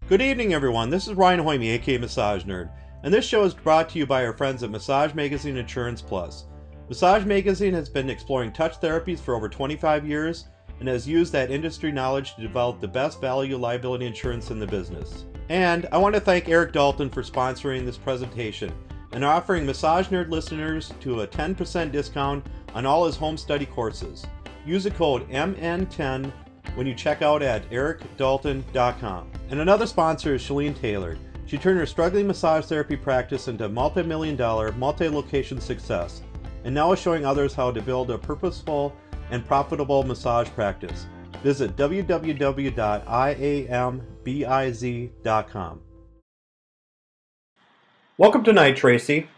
Good evening, everyone. This is Ryan Hoyme, aka Massage Nerd, and this show is brought to you by our friends at Massage Magazine Insurance Plus. Massage Magazine has been exploring touch therapies for over 25 years and has used that industry knowledge to develop the best value liability insurance in the business. And I want to thank Eric Dalton for sponsoring this presentation and offering Massage Nerd listeners to a 10% discount on all his home study courses. Use the code MN10 when you check out at ericdalton.com. And another sponsor is Shalene Taylor. She turned her struggling massage therapy practice into multi-million-dollar, multi-location success, and now is showing others how to build a purposeful and profitable massage practice. Visit www.iambiz.com. Welcome tonight, Tracy.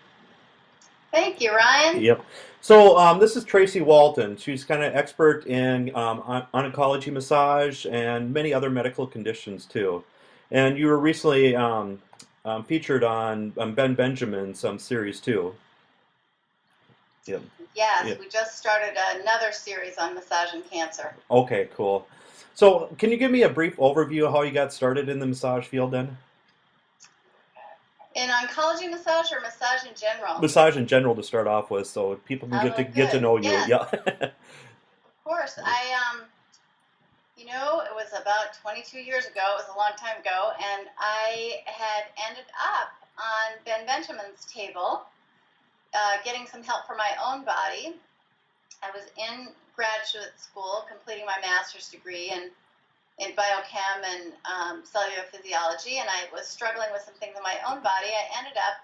Thank you, Ryan. Yep. So this is Tracy Walton. She's kind of expert in oncology massage and many other medical conditions too. And you were recently featured on Ben Benjamin's series too. Yep. Yes, Yep. we just started another series on massage and cancer. Okay, cool. So can you give me a brief overview of how you got started in the massage field then? In oncology massage or massage in general? Massage in general to start off with, so people can get to know you. Yes. Yeah. Of course, it was about 22 years ago. It was a long time ago, and I had ended up on Ben Benjamin's table, getting some help for my own body. I was in graduate school, completing my master's degree in biochem and cellular physiology, and I was struggling with some things in my own body. I ended up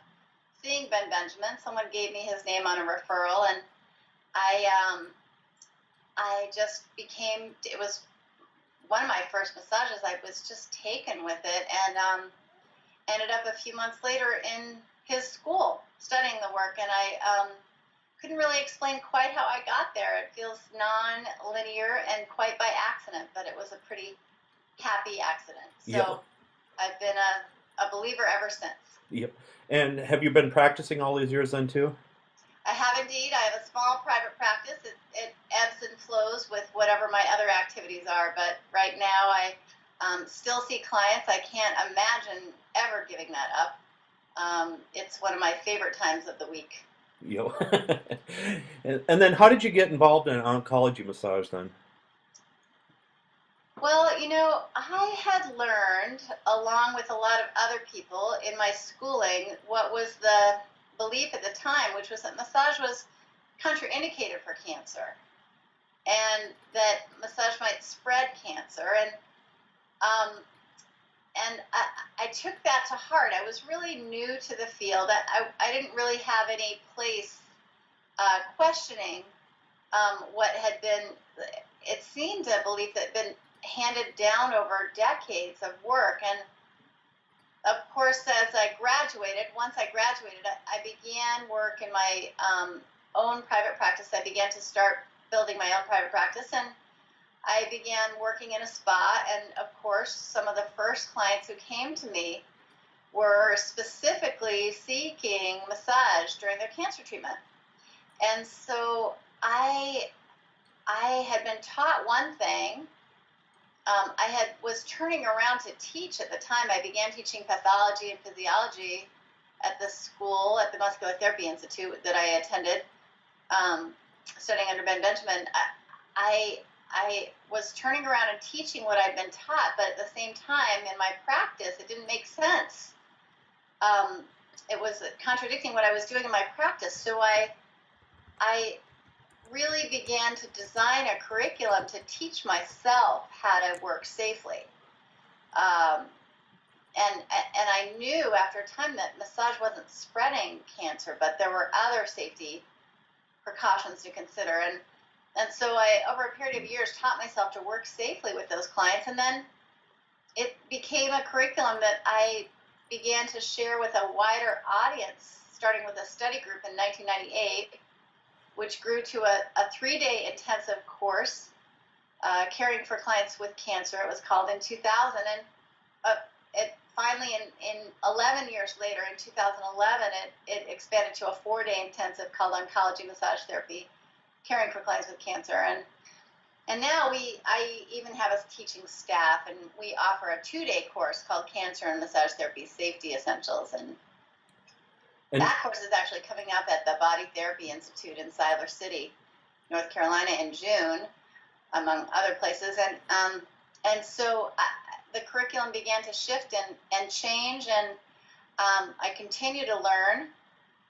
seeing Ben Benjamin. Someone gave me his name on a referral, and I just became, it was one of my first massages. I was just taken with it, and ended up a few months later in his school studying the work, and I couldn't really explain quite how I got there. It feels non-linear and quite by accident, but it was a pretty happy accident. So Yep. I've been a believer ever since. Yep. And have you been practicing all these years then too? I have indeed. I have a small private practice. It ebbs and flows with whatever my other activities are, but right now I still see clients. I can't imagine ever giving that up. It's one of my favorite times of the week. And then how did you get involved in oncology massage then? Well, I had learned, along with a lot of other people in my schooling, what was the belief at the time, which was that massage was contraindicated for cancer, and that massage might spread cancer. And I took that to heart. I was really new to the field. I didn't really have any place questioning what had been, it seemed a belief that had been handed down over decades of work. And of course, once I graduated, I began work in my own private practice. I began to start building my own private practice, and I began working in a spa, and of course, some of the first clients who came to me were specifically seeking massage during their cancer treatment. And so I had been taught one thing. I was turning around to teach at the time. I began teaching pathology and physiology at the school, at the Muscular Therapy Institute that I attended, studying under Ben Benjamin. I was turning around and teaching what I'd been taught, but at the same time, in my practice, it didn't make sense. It was contradicting what I was doing in my practice. So I really began to design a curriculum to teach myself how to work safely. And I knew after a time that massage wasn't spreading cancer, but there were other safety precautions to consider. And so I, over a period of years, taught myself to work safely with those clients. And then it became a curriculum that I began to share with a wider audience, starting with a study group in 1998, which grew to a 3-day intensive course, caring for clients with cancer. It was called in 2000. And it finally, in 11 years later, in 2011, it expanded to a 4-day intensive called Oncology Massage Therapy, caring for clients with cancer. And And now I even have a teaching staff, and we offer a 2-day course called Cancer and Massage Therapy Safety Essentials. And And that course is actually coming up at the Body Therapy Institute in Siler City, North Carolina in June, among other places. And so the curriculum began to shift and change, and I continue to learn.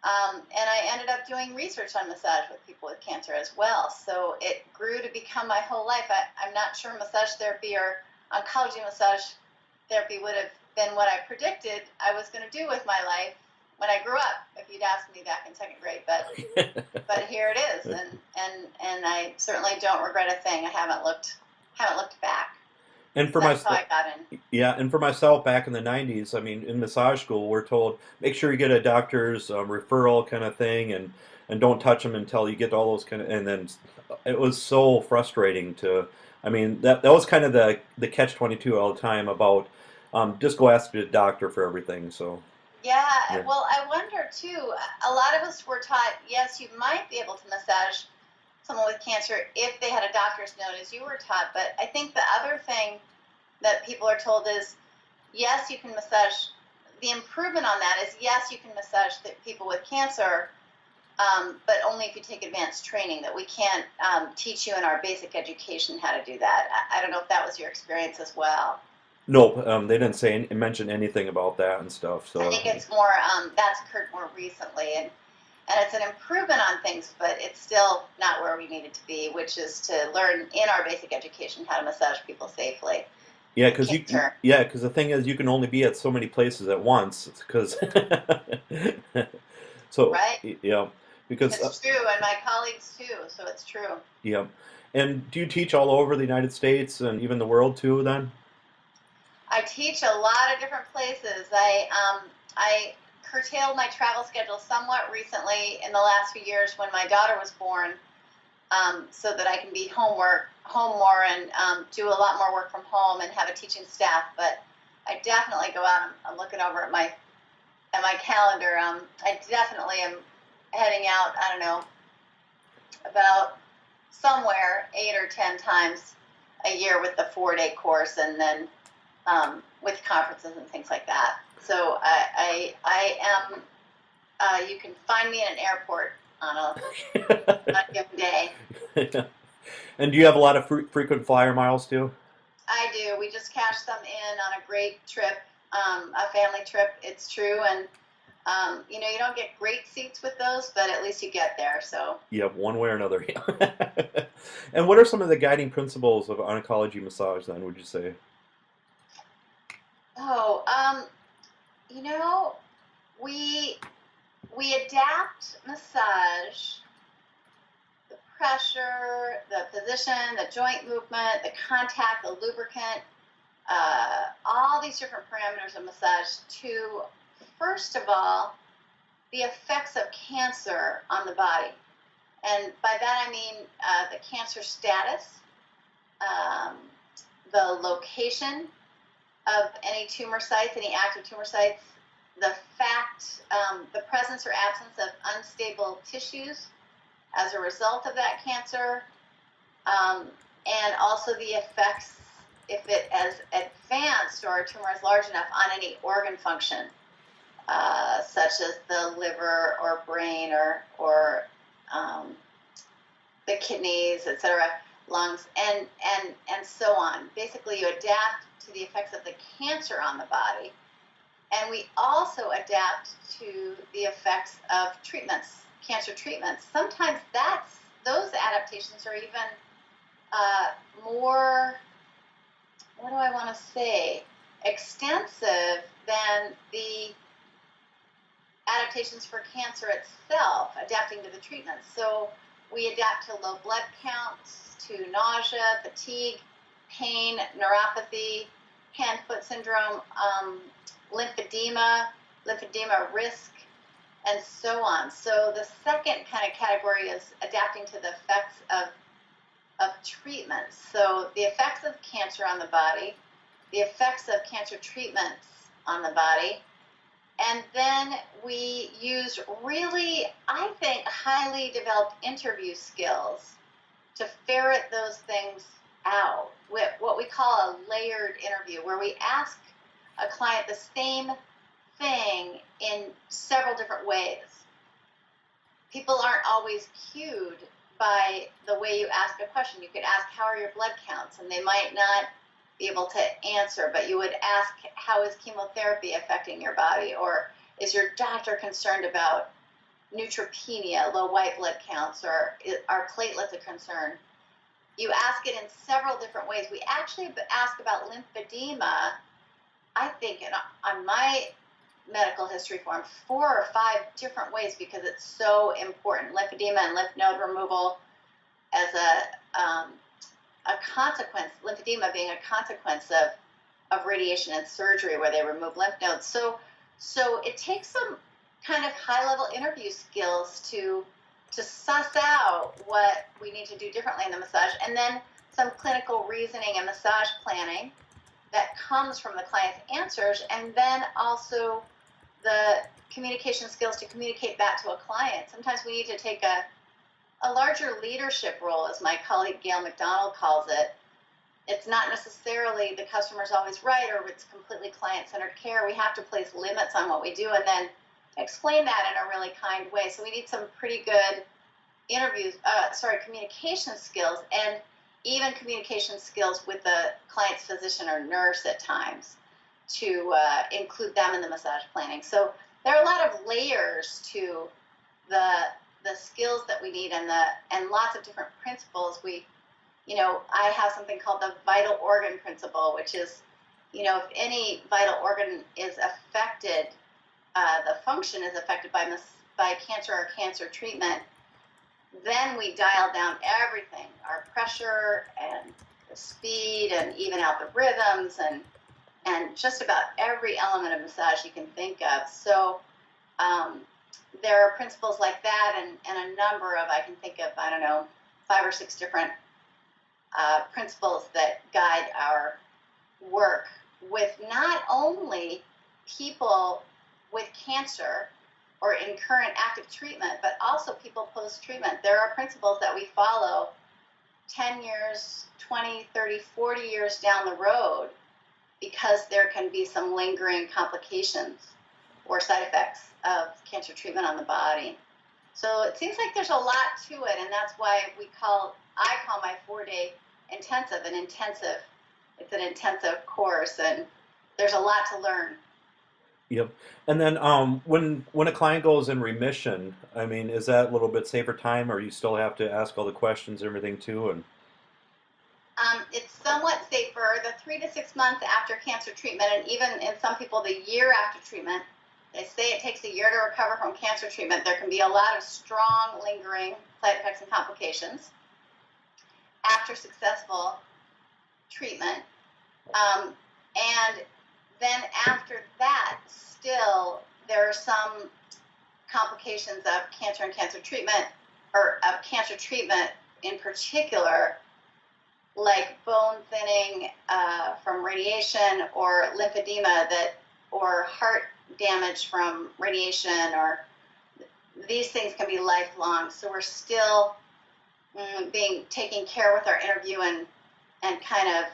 And I ended up doing research on massage with people with cancer as well. So it grew to become my whole life. I'm not sure massage therapy or oncology massage therapy would have been what I predicted I was going to do with my life when I grew up, if you'd asked me back in second grade. But here it is, and I certainly don't regret a thing. I haven't looked back. and for That's how myself, I got in. yeah, and for myself back in the '90s, I mean, in massage school, we're told make sure you get a doctor's referral kind of thing, and don't touch them until you get all those kind of. And then it was so frustrating to. I mean, that was kind of the catch-22 all the time about just go ask the doctor for everything. So Yeah, yeah, well, I wonder too. A lot of us were taught, yes, you might be able to massage someone with cancer if they had a doctor's note, as you were taught. But I think the other thing that people are told is, yes, you can massage. The improvement on that is, yes, you can massage people with cancer, but only if you take advanced training. That we can't teach you in our basic education how to do that. I don't know if that was your experience as well. nope, they didn't say mention anything about that and stuff. I So think it's more that's occurred more recently, and it's an improvement on things, but it's still not where we need it to be, which is to learn in our basic education how to massage people safely yeah, with because cancer. the thing is, you can only be at so many places at once. Because so Right? yeah, because It's true, and my colleagues too, so it's true. yeah. And do you teach all over the United States and even the world too? Then I teach a lot of different places. I curtailed my travel schedule somewhat recently in the last few years when my daughter was born, so that I can be home more, and do a lot more work from home and have a teaching staff. But I definitely go out. I'm looking over at my calendar. I definitely am heading out. I don't know, about somewhere 8 or 10 times a year with the 4-day course, and then with conferences and things like that. So I am. You can find me in an airport on a given day. and do you have a lot of frequent flyer miles too? I do. We just cashed them in on a great trip, a family trip. It's true, and you don't get great seats with those, but at least you get there. So. Yeah, one way or another. And what are some of the guiding principles of oncology massage then, would you say? Oh, you know, we adapt massage, the pressure, the position, the joint movement, the contact, the lubricant, all these different parameters of massage to, first of all, the effects of cancer on the body. And by that I mean the cancer status, um, the location of any tumor sites, any active tumor sites, the fact, the presence or absence of unstable tissues as a result of that cancer, and also the effects, if it has advanced or a tumor is large enough, on any organ function, such as the liver or brain or the kidneys, etc., lungs, and so on. Basically, you adapt to the effects of the cancer on the body, and we also adapt to the effects of treatments, cancer treatments. Sometimes those adaptations are even more, what do I want to say, extensive than the adaptations for cancer itself, adapting to the treatment. So we adapt to low blood counts, to nausea, fatigue, pain, neuropathy, hand-foot syndrome, lymphedema risk, and so on. So the second kind of category is adapting to the effects of treatments. So the effects of cancer on the body, the effects of cancer treatments on the body, and then we use really, I think, highly developed interview skills to ferret those things out with what we call a layered interview, where we ask a client the same thing in several different ways. People aren't always cued by the way you ask a question. You could ask, how are your blood counts? And they might not be able to answer, but you would ask, how is chemotherapy affecting your body? Or is your doctor concerned about neutropenia, low white blood counts, or are platelets a concern? You ask it in several different ways. We actually ask about lymphedema, I think, on my medical history form, 4 or 5 different ways, because it's so important. Lymphedema and lymph node removal as a consequence, lymphedema being a consequence of radiation and surgery where they remove lymph nodes. So it takes some kind of high-level interview skills to suss out what we need to do differently in the massage, and then some clinical reasoning and massage planning that comes from the client's answers, and then also the communication skills to communicate that to a client. Sometimes we need to take a larger leadership role, as my colleague Gail McDonald calls it. It's not necessarily the customer's always right, or it's completely client-centered care. We have to place limits on what we do and then explain that in a really kind way. So we need some pretty good communication skills, and even communication skills with the client's physician or nurse at times, to include them in the massage planning. So there are a lot of layers to the skills that we need, and lots of different principles. I have something called the vital organ principle, which is, if any vital organ is affected, the function is affected by cancer or cancer treatment, then we dial down everything, our pressure and the speed, and even out the rhythms, and just about every element of massage you can think of. So there are principles like that, and a number of, I can think of, 5 or 6 different principles that guide our work with not only people with cancer or in current active treatment, but also people post-treatment. There are principles that we follow 10 years, 20, 30, 40 years down the road, because there can be some lingering complications or side effects of cancer treatment on the body. So it seems like there's a lot to it, and that's why I call my 4-day intensive an intensive. It's an intensive course, and there's a lot to learn. Yep. And then when a client goes in remission, I mean, is that a little bit safer time, or you still have to ask all the questions and everything too? And it's somewhat safer. The 3 to 6 months after cancer treatment, and even in some people the year after treatment, they say it takes a year to recover from cancer treatment. There can be a lot of strong lingering side effects and complications after successful treatment. And then after that, still, there are some complications of cancer and cancer treatment, or of cancer treatment in particular, like bone thinning from radiation, or lymphedema or heart damage from radiation, or these things can be lifelong. So we're still taking care with our interview and kind of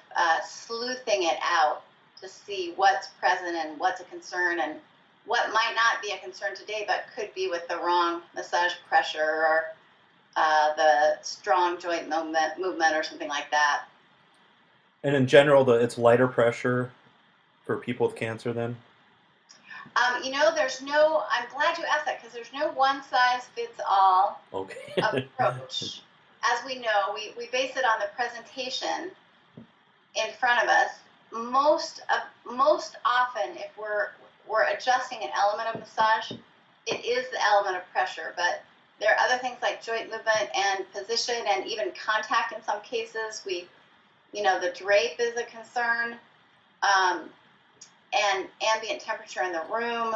sleuthing it out to see what's present and what's a concern, and what might not be a concern today but could be with the wrong massage pressure, or the strong joint movement or something like that. in general, it's lighter pressure for people with cancer then? I'm glad you asked that, because there's no one-size-fits-all approach. As we know, we base it on the presentation in front of us. Most often, if we're adjusting an element of massage, it is the element of pressure, but there are other things like joint movement and position, and even contact in some cases. The drape is a concern, and ambient temperature in the room,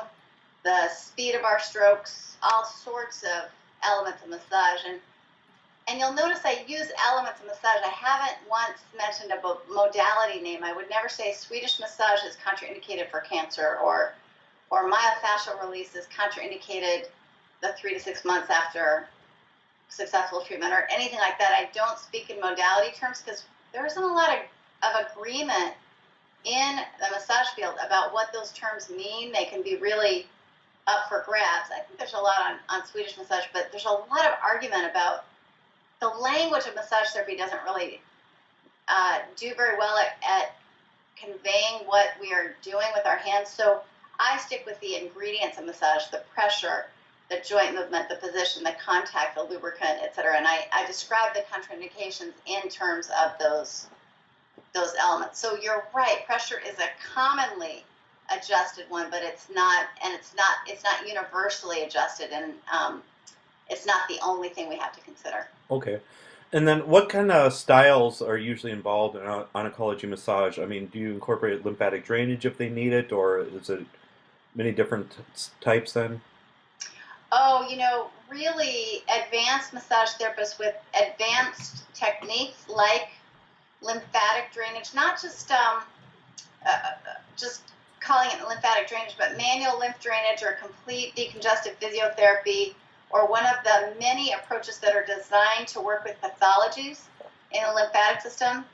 the speed of our strokes, all sorts of elements of massage. And you'll notice I use elements of massage. I haven't once mentioned a modality name. I would never say Swedish massage is contraindicated for cancer, or myofascial release is contraindicated the 3 to 6 months after successful treatment or anything like that. I don't speak in modality terms because there isn't a lot of agreement in the massage field about what those terms mean. They can be really up for grabs. I think there's a lot on Swedish massage, but there's a lot of argument about the language of massage therapy doesn't really do very well at conveying what we are doing with our hands. So I stick with the ingredients of massage: the pressure, the joint movement, the position, the contact, the lubricant, etc. And I describe the contraindications in terms of those elements. So you're right, pressure is a commonly adjusted one, but it's not universally adjusted, and it's not the only thing we have to consider. Okay. And then what kind of styles are usually involved in oncology massage? I mean, do you incorporate lymphatic drainage if they need it, or is it many different types then? Oh, really advanced massage therapists with advanced techniques like lymphatic drainage, not just calling it lymphatic drainage, but manual lymph drainage or complete decongestive physiotherapy, or one of the many approaches that are designed to work with pathologies in the lymphatic system.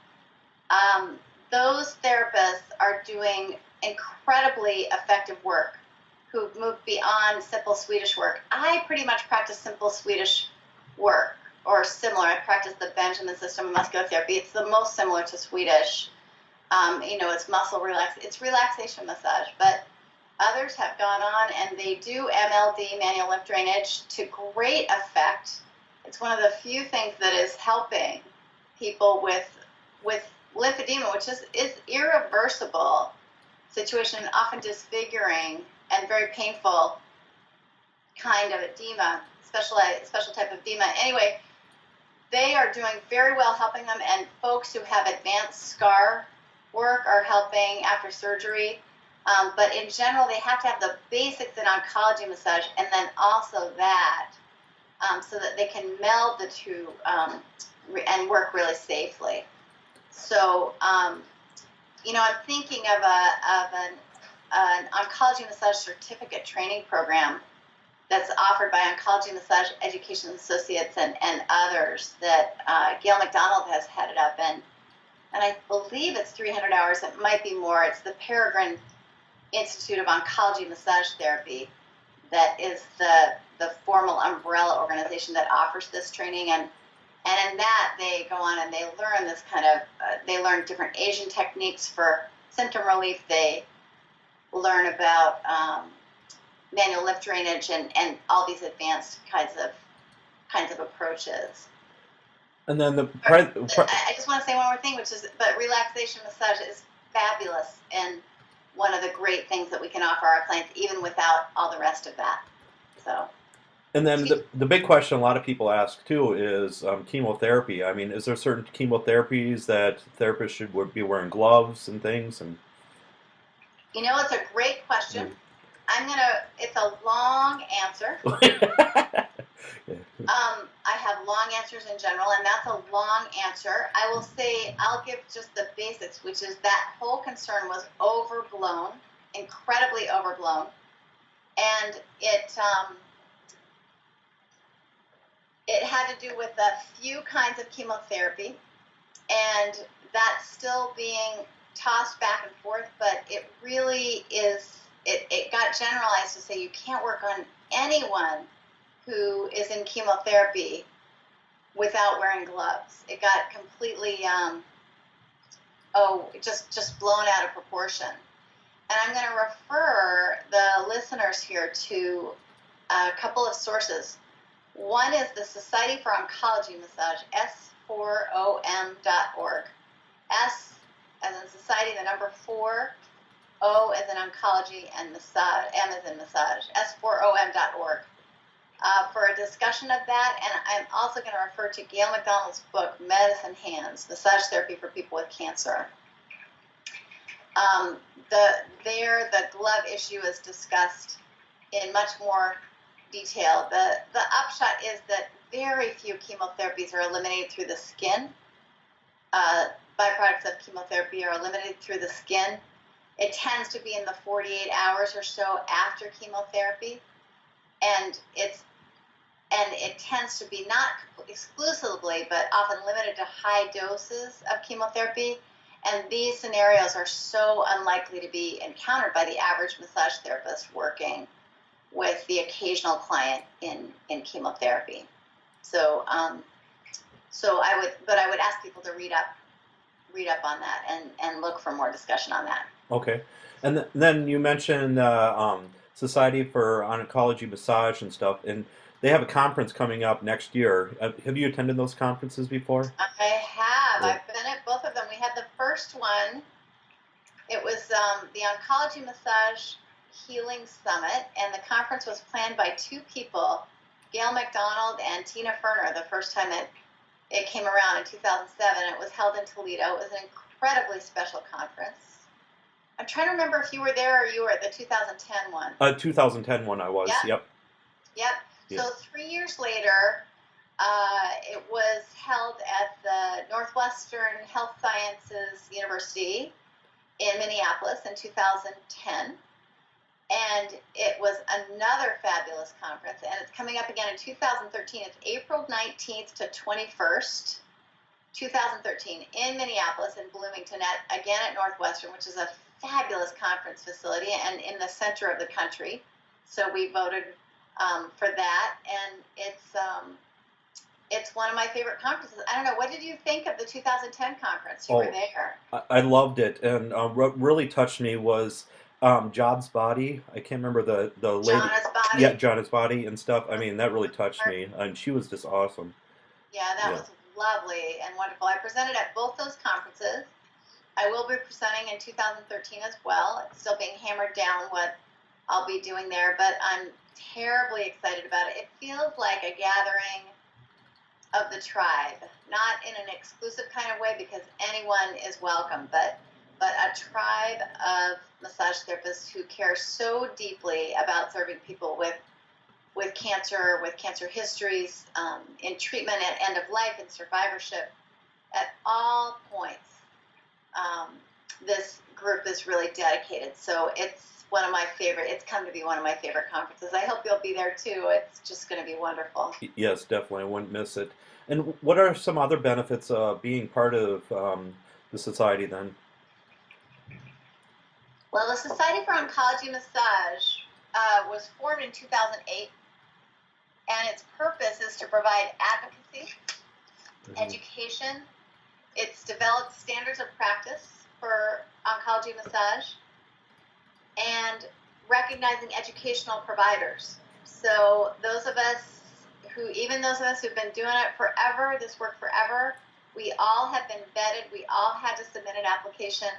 Those therapists are doing incredibly effective work, who've moved beyond simple Swedish work. I pretty much practice simple Swedish work, or similar. I practice the Benjamin system of muscular therapy. It's the most similar to Swedish. It's muscle it's relaxation massage, but others have gone on and they do MLD, manual lymph drainage, to great effect. It's one of the few things that is helping people with lymphedema, which is irreversible situation, often disfiguring and very painful kind of edema, special type of edema. Anyway, they are doing very well helping them, and folks who have advanced scar work are helping after surgery. But in general, they have to have the basics in oncology massage, and then also that, so that they can meld the two and work really safely. So, I'm thinking of an oncology massage certificate training program that's offered by Oncology Massage Education Associates and others that Gail McDonald has headed up, and I believe it's 300 hours. It might be more. It's the Peregrine Institute of Oncology Massage Therapy that is the formal umbrella organization that offers this training, and in that they go on and they learn this kind of they learn different Asian techniques for symptom relief. They learn about manual lymph drainage and all these advanced kinds of approaches. And then I just want to say one more thing, but relaxation massage is fabulous and one of the great things that we can offer our clients, even without all the rest of that. So. And then the big question a lot of people ask too is chemotherapy. I mean, is there certain chemotherapies that therapists should be wearing gloves and things? And it's a great question. It's a long answer. I have long answers in general, and that's a long answer. I will say, I'll give just the basics, which is that whole concern was overblown, incredibly overblown, and it had to do with a few kinds of chemotherapy, and that's still being tossed back and forth, but it really is, it got generalized to say you can't work on anyone who is in chemotherapy without wearing gloves. It got completely, just blown out of proportion. And I'm going to refer the listeners here to a couple of sources. One is the Society for Oncology Massage, S4OM.org. S as in society, the number 4, O as in oncology, and massage, M as in massage, S4OM.org. For a discussion of that, and I'm also going to refer to Gail McDonald's book, Medicine Hands, Massage Therapy for People with Cancer. The glove issue is discussed in much more detail. The upshot is that very few chemotherapies are eliminated through the skin. Byproducts of chemotherapy are eliminated through the skin. It tends to be in the 48 hours or so after chemotherapy, and it's and it tends to be not exclusively, but often limited to high doses of chemotherapy. And these scenarios are so unlikely to be encountered by the average massage therapist working with the occasional client in chemotherapy. So, I would ask people to read up on that and look for more discussion on that. Okay. And then you mentioned Society for Oncology Massage and stuff, and they have a conference coming up next year. Have you attended those conferences before? I have. Yeah. I've been at both of them. We had the first one. It was the Oncology Massage Healing Summit, and the conference was planned by two people, Gail McDonald and Tina Ferner, the first time it came around in 2007. It was held in Toledo. It was an incredibly special conference. I'm trying to remember if you were there or you were at the 2010 one. 2010 one I was, yep. Yep. So 3 years later, it was held at the Northwestern Health Sciences University in Minneapolis in 2010. And it was another fabulous conference, and it's coming up again in 2013. It's April 19th to 21st, 2013, in Minneapolis and Bloomington, again at Northwestern, which is a fabulous conference facility and in the center of the country. So we voted for that, and it's one of my favorite conferences. I don't know, what did you think of the 2010 conference? You were there. I loved it, and what really touched me was Job's Body. I can't remember the lady. Jana's Body. Yeah, Jana's Body and stuff. I mean, that really touched me, and she was just awesome. Yeah, that was lovely and wonderful. I presented at both those conferences. I will be presenting in 2013 as well. It's still being hammered down what I'll be doing there, but I'm terribly excited about it. It feels like a gathering of the tribe, not in an exclusive kind of way because anyone is welcome, but a tribe of massage therapists who care so deeply about serving people with cancer histories, in treatment at end of life, in survivorship, at all points. This group is really dedicated, so it's come to be one of my favorite conferences. I hope you'll be there too. It's just going to be wonderful. Yes, definitely. I wouldn't miss it. And what are some other benefits of being part of the society then? Well, the Society for Oncology Massage was formed in 2008, and its purpose is to provide advocacy, education. It's developed standards of practice for oncology massage and recognizing educational providers. So those of us who've been doing it forever, this work forever, we all have been vetted. We all had to submit an application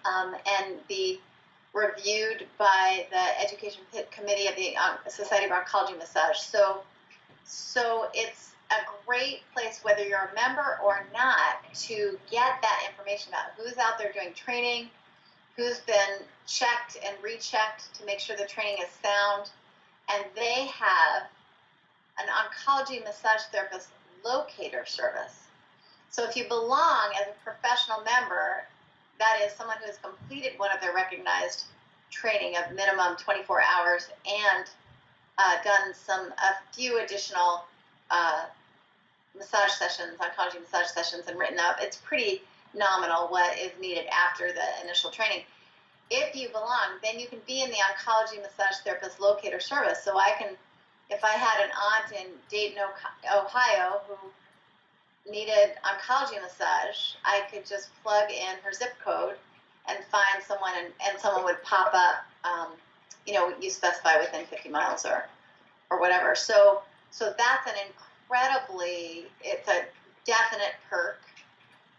and be reviewed by the Education Committee of the Society for Oncology Massage. So it's a great place, whether you're a member or not, to get that information about who's out there doing training, who's been checked and rechecked to make sure the training is sound. And they have an oncology massage therapist locator service. So if you belong as a professional member, that is someone who has completed one of their recognized training of minimum 24 hours and done a few additional massage sessions, oncology massage sessions, and written up. It's pretty nominal what is needed after the initial training. If you belong, then you can be in the oncology massage therapist locator service. So if I had an aunt in Dayton, Ohio, who needed oncology massage, I could just plug in her zip code and find someone, and someone would pop up. You specify within 50 miles or whatever. So that's it's a definite perk.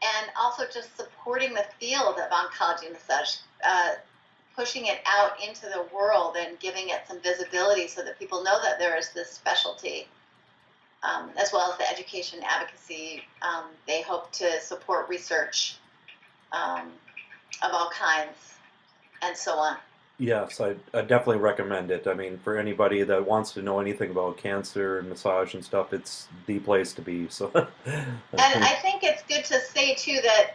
And also just supporting the field of oncology massage, pushing it out into the world and giving it some visibility so that people know that there is this specialty, as well as the education advocacy. They hope to support research of all kinds and so on. Yes, I definitely recommend it. I mean, for anybody that wants to know anything about cancer and massage and stuff, it's the place to be. So, And I think it's good to say too that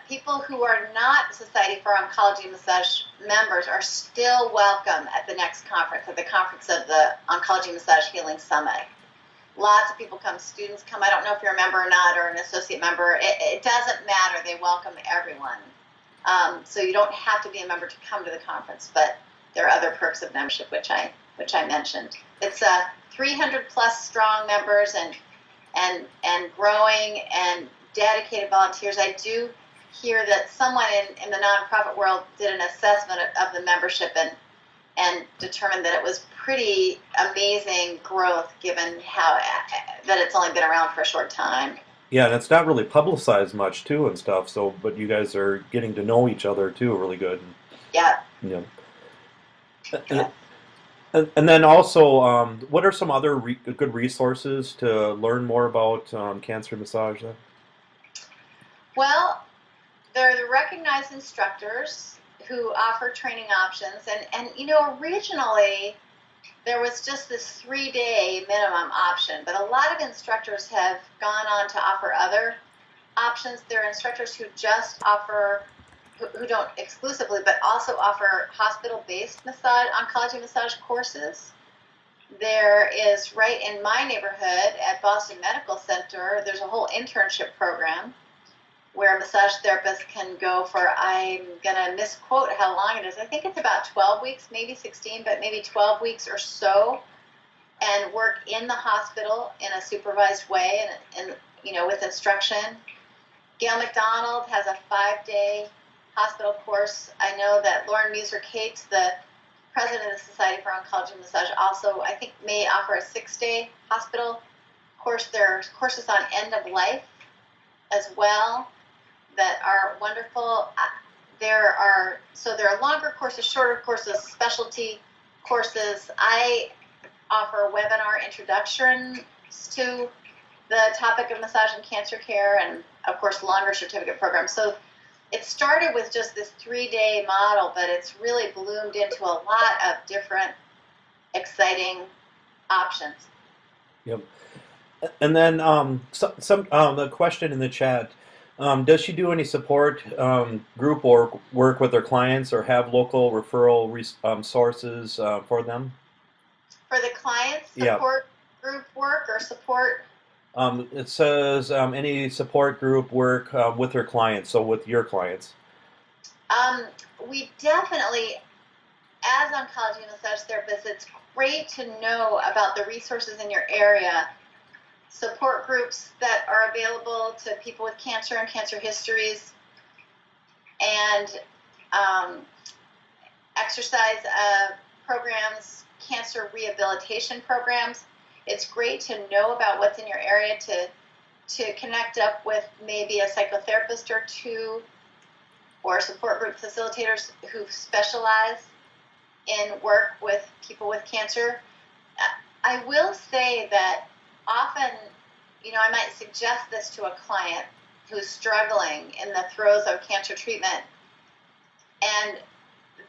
people who are not Society for Oncology Massage members are still welcome at the next conference, at the conference of the Oncology Massage Healing Summit. Lots of people come, students come. I don't know if you're a member or not, or an associate member. It doesn't matter. They welcome everyone. So you don't have to be a member to come to the conference, but there are other perks of membership, which I mentioned. It's 300 plus strong members and growing and dedicated volunteers. I do hear that someone in the nonprofit world did an assessment of the membership and determined that it was pretty amazing growth given how that it's only been around for a short time. yeah, and it's not really publicized much too and stuff. So, but you guys are getting to know each other too, really good. Yeah. Yeah. Yeah. And then also, what are some other good resources to learn more about cancer massage then? Well, they're the recognized instructors who offer training options. And originally there was just this 3-day minimum option, but a lot of instructors have gone on to offer other options. There are instructors who just offer, who don't exclusively, but also offer hospital-based oncology massage courses. There is, right in my neighborhood at Boston Medical Center, there's a whole internship program where massage therapists can go for, I'm going to misquote how long it is. I think it's about 12 weeks, maybe 16, but maybe 12 weeks or so, and work in the hospital in a supervised way and with instruction. Gail McDonald has a 5-day hospital course. I know that Lauren Muser-Cates, the president of the Society for Oncology Massage, also, I think, may offer a 6-day hospital course. There are courses on end of life as well that are wonderful. There are longer courses, shorter courses, specialty courses. I offer webinar introductions to the topic of massage and cancer care, and of course longer certificate programs. So it started with just this 3-day model, but it's really bloomed into a lot of different exciting options. Yep. And then the question in the chat: does she do any support group or work with her clients, or have local referral sources for them? For the clients, Yeah. support group work or support. It says any support group work with her clients, so with your clients. We definitely, as oncology and massage therapists, it's great to know about the resources in your area. Support groups that are available to people with cancer and cancer histories, and exercise programs, cancer rehabilitation programs. It's great to know about what's in your area to connect up with maybe a psychotherapist or two, or support group facilitators who specialize in work with people with cancer. I will say that often, I might suggest this to a client who's struggling in the throes of cancer treatment, and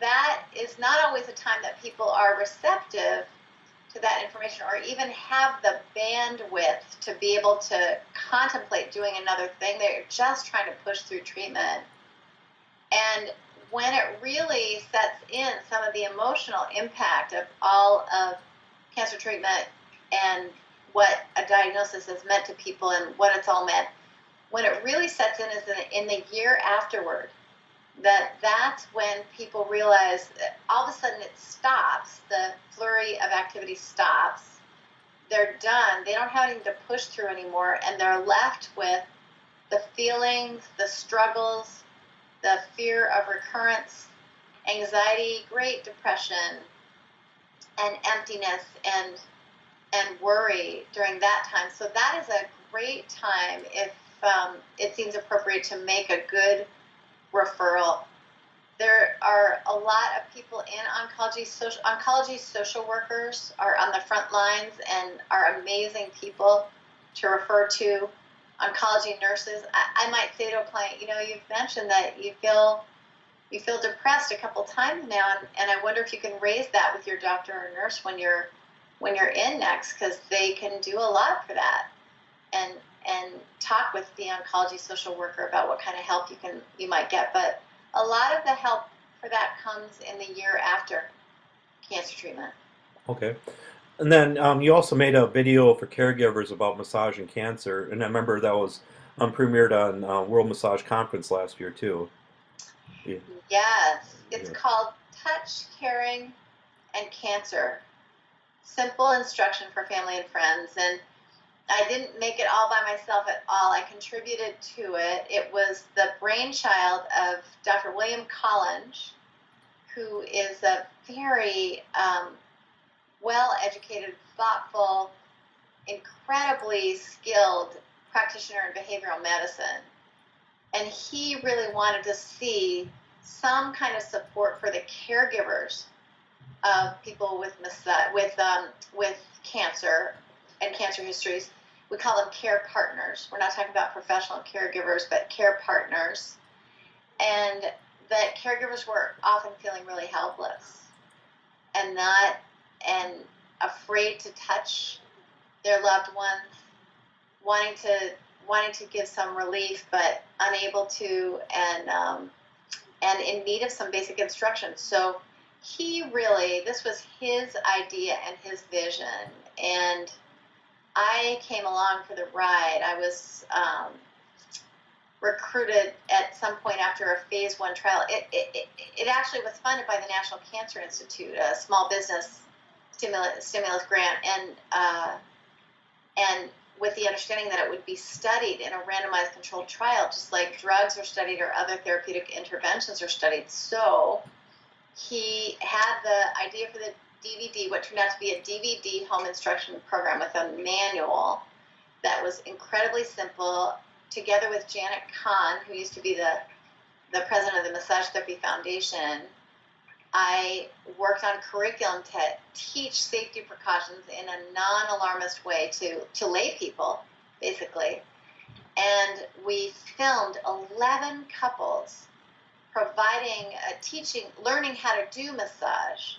that is not always a time that people are receptive to that information or even have the bandwidth to be able to contemplate doing another thing. They're just trying to push through treatment. And when it really sets in some of the emotional impact of all of cancer treatment and what a diagnosis has meant to people and what it's all meant, when it really sets in is in the year afterward, that's when people realize that all of a sudden it stops, the flurry of activity stops, they're done, they don't have anything to push through anymore, and they're left with the feelings, the struggles, the fear of recurrence, anxiety, great depression, and emptiness and worry during that time. So that is a great time if it seems appropriate to make a good referral. There are a lot of people in oncology. Oncology social workers are on the front lines and are amazing people to refer to. Oncology nurses. I might say to a client, you've mentioned that you feel you feel depressed a couple times now, and I wonder if you can raise that with your doctor or nurse when you're in next, because they can do a lot for that, and talk with the oncology social worker about what kind of help you might get. But a lot of the help for that comes in the year after cancer treatment. Okay. And then you also made a video for caregivers about massage and cancer, and I remember that was premiered on World Massage Conference last year too. Yeah. Yes, it's Yeah. called Touch, Caring, and Cancer. Simple instruction for family and friends. And I didn't make it all by myself at all. I contributed to it. It was the brainchild of Dr. William Collinge, who is a very well-educated, thoughtful, incredibly skilled practitioner in behavioral medicine. And he really wanted to see some kind of support for the caregivers of people with cancer and cancer histories. We call them care partners. We're not talking about professional caregivers, but care partners. And that caregivers were often feeling really helpless and afraid to touch their loved ones, wanting to give some relief, but unable to, and in need of some basic instruction. So this was his idea and his vision, and I came along for the ride. I was recruited at some point after a phase 1 trial. It actually was funded by the National Cancer Institute, a small business stimulus grant, and with the understanding that it would be studied in a randomized controlled trial, just like drugs are studied or other therapeutic interventions are studied. So he had the idea for the DVD, what turned out to be a DVD home instruction program with a manual that was incredibly simple, together with Janet Kahn, who used to be the president of the Massage Therapy Foundation. I worked on curriculum to teach safety precautions in a non-alarmist way to lay people, basically. And we filmed 11 couples learning how to do massage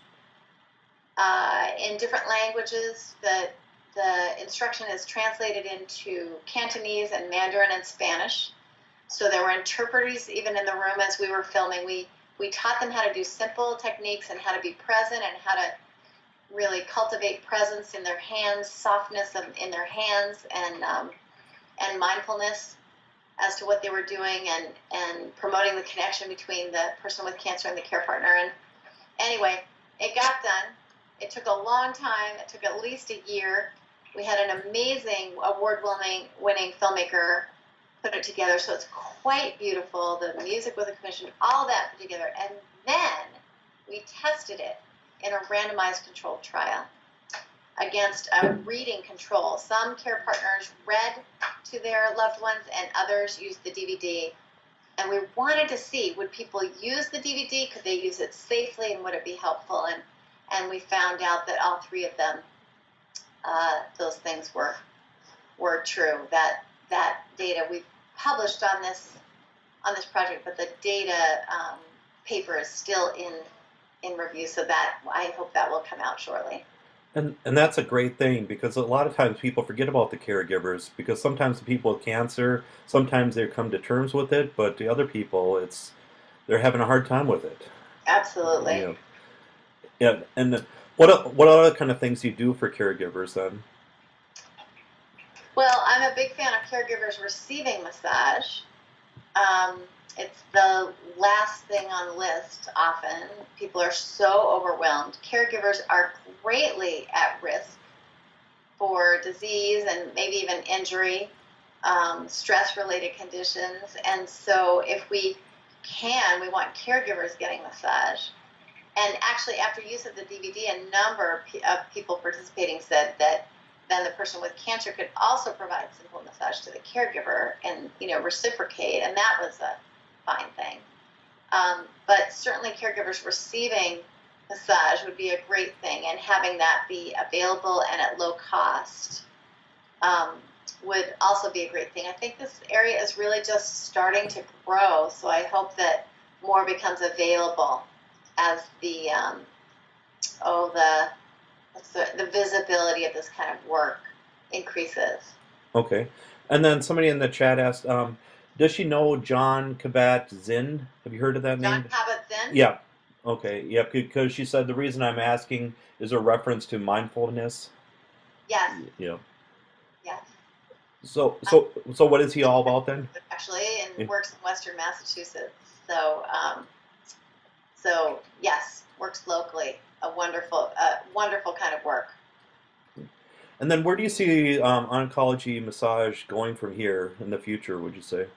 in different languages. The instruction is translated into Cantonese and Mandarin and Spanish. So there were interpreters even in the room as we were filming. We taught them how to do simple techniques and how to be present and how to really cultivate presence in their hands, softness in their hands, and mindfulness as to what they were doing, and promoting the connection between the person with cancer and the care partner. And anyway, it got done. It took a long time. It took at least a year. We had an amazing award-winning filmmaker put it together, so it's quite beautiful. The music was commissioned, all that put together, and then we tested it in a randomized controlled trial against a reading control. Some care partners read to their loved ones, and others used the DVD. And we wanted to see, would people use the DVD? Could they use it safely, and would it be helpful? And we found out that all three of them, those things were true. That data we published on this project, but the data paper is still in review, so that I hope that will come out shortly. And that's a great thing, because a lot of times people forget about the caregivers, because sometimes the people with cancer, sometimes they come to terms with it, but the other people, they're having a hard time with it. Absolutely. You know. Yeah. And what other kind of things do you do for caregivers then? Well, I'm a big fan of caregivers receiving massage. It's the last thing on the list often. People are so overwhelmed. Caregivers are greatly at risk for disease and maybe even injury, stress-related conditions. And so if we we want caregivers getting massage. And actually, after use of the DVD, a number of people participating said that then the person with cancer could also provide simple massage to the caregiver and, reciprocate, and that was a fine thing. But certainly caregivers receiving massage would be a great thing, and having that be available and at low cost would also be a great thing. I think this area is really just starting to grow, so I hope that more becomes available as the the visibility of this kind of work increases. Okay. And then somebody in the chat asked, does she know John Kabat-Zinn? Have you heard of that John name? Kabat-Zinn? Yeah. Okay. Yep. Because she said the reason I'm asking is a reference to mindfulness. Yes. Yeah. Yes. So what is he all about then? Actually, and Yeah. works in Western Massachusetts. So yes, works locally. A wonderful kind of work. And then where do you see oncology massage going from here in the future, would you say?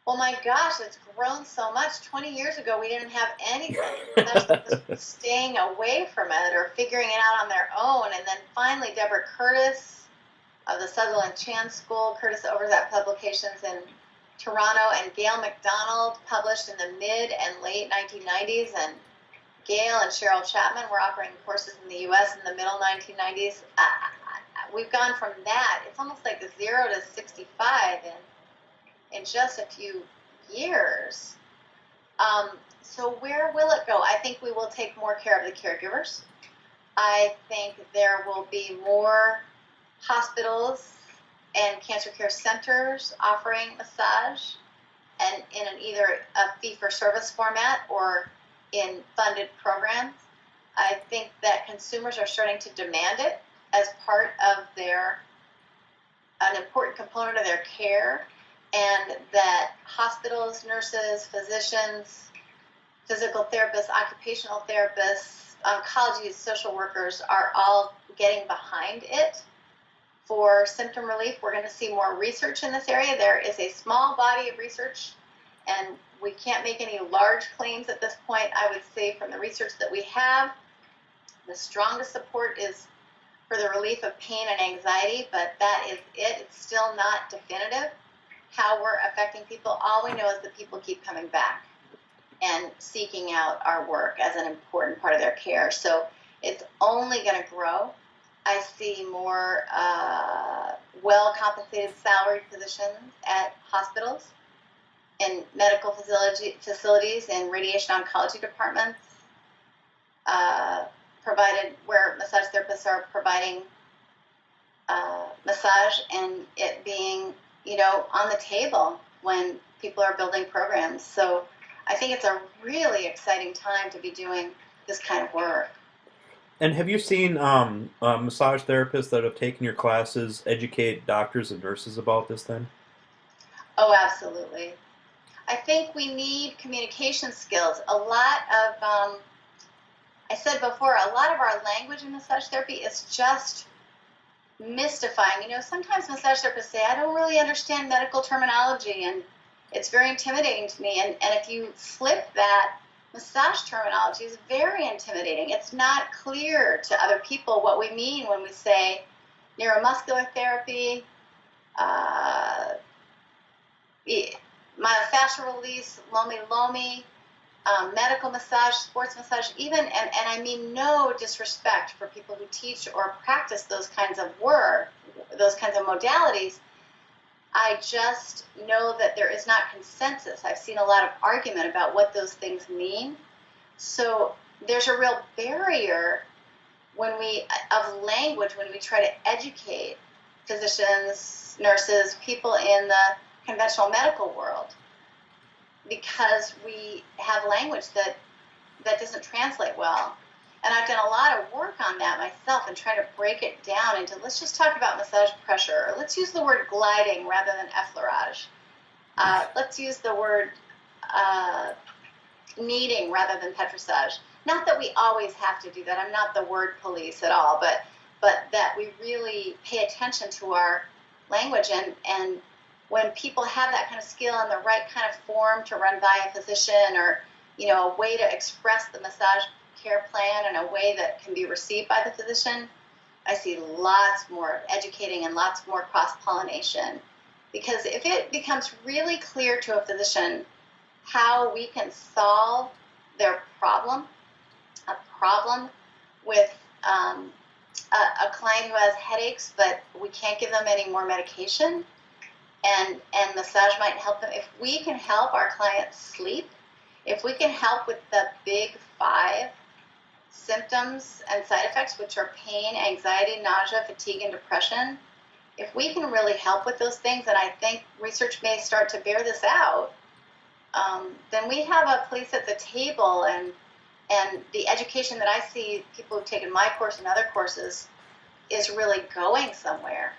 Oh my gosh, it's grown so much. 20 years ago, we didn't have anything. Just staying away from it or figuring it out on their own. And then finally, Deborah Curtis of the Sutherland Chan School, Curtis Overzet Publications in Toronto, and Gail McDonald published in the mid and late 1990s. And Gail and Cheryl Chapman were offering courses in the U.S. in the middle 1990s. We've gone from that. It's almost like 0 to 65 in just a few years. So where will it go? I think we will take more care of the caregivers. I think there will be more hospitals and cancer care centers offering massage, and in either a fee-for-service format or in funded programs. I think that consumers are starting to demand it as part of an important component of their care, and that hospitals, nurses, physicians, physical therapists, occupational therapists, oncology, social workers are all getting behind it for symptom relief. We're going to see more research in this area. There is a small body of research, and we can't make any large claims at this point. I would say from the research that we have, the strongest support is for the relief of pain and anxiety, but that is it. It's still not definitive how we're affecting people. All we know is that people keep coming back and seeking out our work as an important part of their care. So it's only going to grow. I see more well-compensated salaried positions at hospitals, in medical facilities, in radiation oncology departments, provided where massage therapists are providing massage, and it being, on the table when people are building programs. So I think it's a really exciting time to be doing this kind of work. And have you seen massage therapists that have taken your classes educate doctors and nurses about this then? Oh, absolutely. I think we need communication skills. A lot of, I said before, a lot of our language in massage therapy is just mystifying. Sometimes massage therapists say, I don't really understand medical terminology, and it's very intimidating to me. And if you flip that, massage terminology is very intimidating. It's not clear to other people what we mean when we say neuromuscular therapy, myofascial release, lomi-lomi, medical massage, sports massage, even, and I mean no disrespect for people who teach or practice those kinds of work, those kinds of modalities. I just know that there is not consensus. I've seen a lot of argument about what those things mean. So there's a real barrier of language when we try to educate physicians, nurses, people in the conventional medical world, because we have language that doesn't translate well. And I've done a lot of work on that myself and trying to break it down into, let's just talk about massage pressure, or let's use the word gliding rather than effleurage. Let's use the word kneading rather than petrissage. Not that we always have to do that. I'm not the word police at all, but that we really pay attention to our language. And when people have that kind of skill and the right kind of form to run by a physician, or a way to express the massage care plan in a way that can be received by the physician, I see lots more educating and lots more cross-pollination. Because if it becomes really clear to a physician how we can solve their problem, a problem with a client who has headaches, but we can't give them any more medication, and massage might help them. If we can help our clients sleep, if we can help with the big 5 symptoms and side effects, which are pain, anxiety, nausea, fatigue, and depression, if we can really help with those things, and I think research may start to bear this out, then we have a place at the table, and the education that I see people who've taken my course and other courses is really going somewhere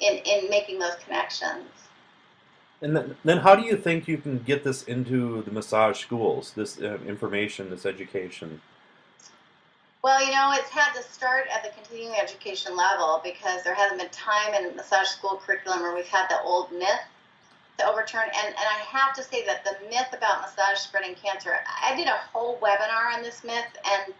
in making those connections. And then how do you think you can get this into the massage schools, this information, this education? Well, it's had to start at the continuing education level because there hasn't been time in massage school curriculum where we've had the old myth to overturn. And I have to say that the myth about massage spreading cancer, I did a whole webinar on this myth, and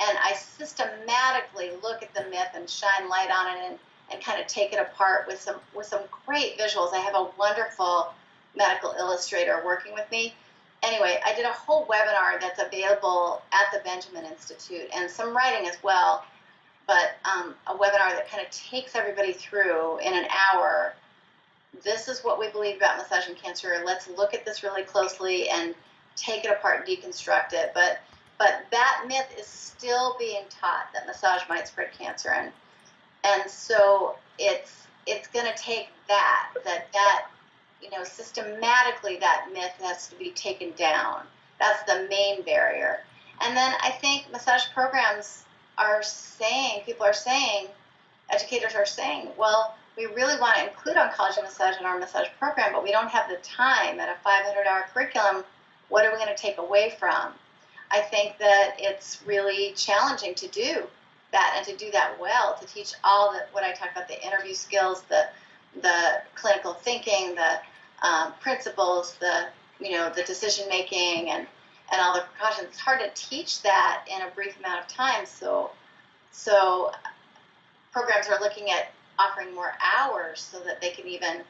I systematically look at the myth and shine light on it and kind of take it apart with some great visuals. I have a wonderful medical illustrator working with me. Anyway, I did a whole webinar that's available at the Benjamin Institute, and some writing as well, but a webinar that kind of takes everybody through in an hour. This is what we believe about massage and cancer. Let's look at this really closely and take it apart and deconstruct it. But that myth is still being taught, that massage might spread cancer, and so it's going to take that systematically that myth has to be taken down. That's the main barrier. And then I think massage programs are saying, educators are saying, well, we really want to include oncology massage in our massage program, but we don't have the time at a 500-hour curriculum. What are we going to take away from? I think that it's really challenging to do that, and to do that well, to teach all what I talked about, the interview skills, the clinical thinking, the principles, the decision making, and all the precautions. It's hard to teach that in a brief amount of time. So programs are looking at offering more hours so that they can even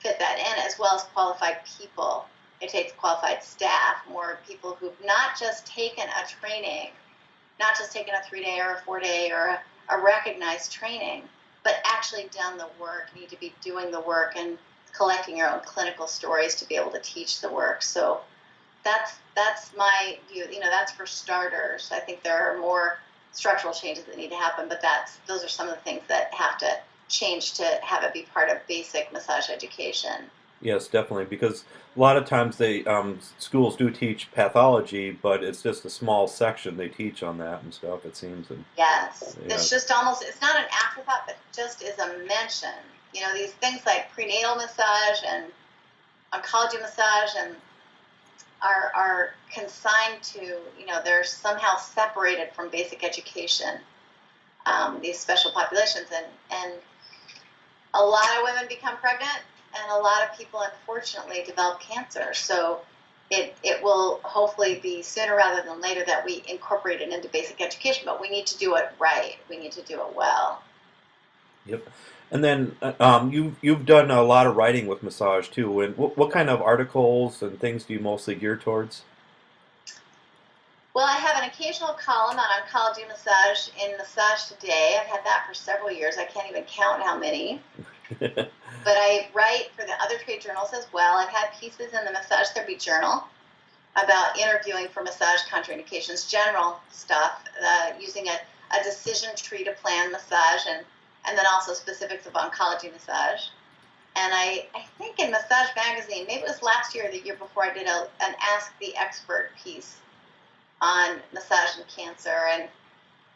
fit that in, as well as qualified people. It takes qualified staff, more people who've not just taken a training, not just taken a 3-day or a 4-day or a recognized training, but actually done the work. You need to be doing the work and collecting your own clinical stories to be able to teach the work. So that's my view. That's for starters. I think there are more structural changes that need to happen, but those are some of the things that have to change to have it be part of basic massage education. Yes, definitely, because a lot of times schools do teach pathology, but it's just a small section they teach on that and stuff, it seems. And yes, yeah. It's just it's not an afterthought, but just is a mention. These things like prenatal massage and oncology massage and are consigned to, they're somehow separated from basic education, these special populations. And a lot of women become pregnant, and a lot of people, unfortunately, develop cancer. So it will hopefully be sooner rather than later that we incorporate it into basic education, but we need to do it right. We need to do it well. Yep. And then you've done a lot of writing with massage too. And what kind of articles and things do you mostly gear towards? Well, I have an occasional column on oncology massage in Massage Today. I've had that for several years. I can't even count how many. But I write for the other trade journals as well. I've had pieces in the Massage Therapy Journal about interviewing for massage contraindications, general stuff, using a decision tree to plan massage, and then also specifics of oncology massage. And I think in Massage Magazine, maybe it was last year or the year before, I did an Ask the Expert piece on massage and cancer and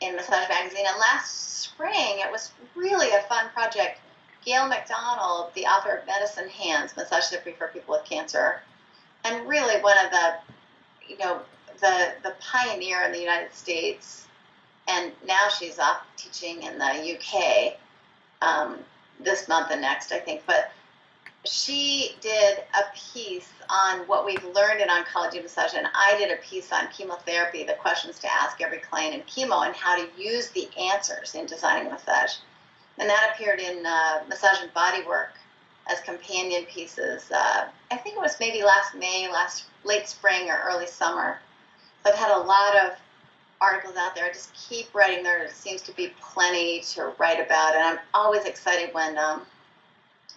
in Massage Magazine. And last spring, it was really a fun project. Gail McDonald, the author of Medicine Hands, Massage Therapy for People with Cancer, and really one of the pioneer in the United States, and now she's off teaching in the UK this month and next, I think. But she did a piece on what we've learned in oncology massage, and I did a piece on chemotherapy, the questions to ask every client in chemo, and how to use the answers in designing massage. And that appeared in Massage and Bodywork as companion pieces. I think it was maybe last May, late spring or early summer. So I've had a lot of articles out there. I just keep writing. There seems to be plenty to write about, and I'm always excited when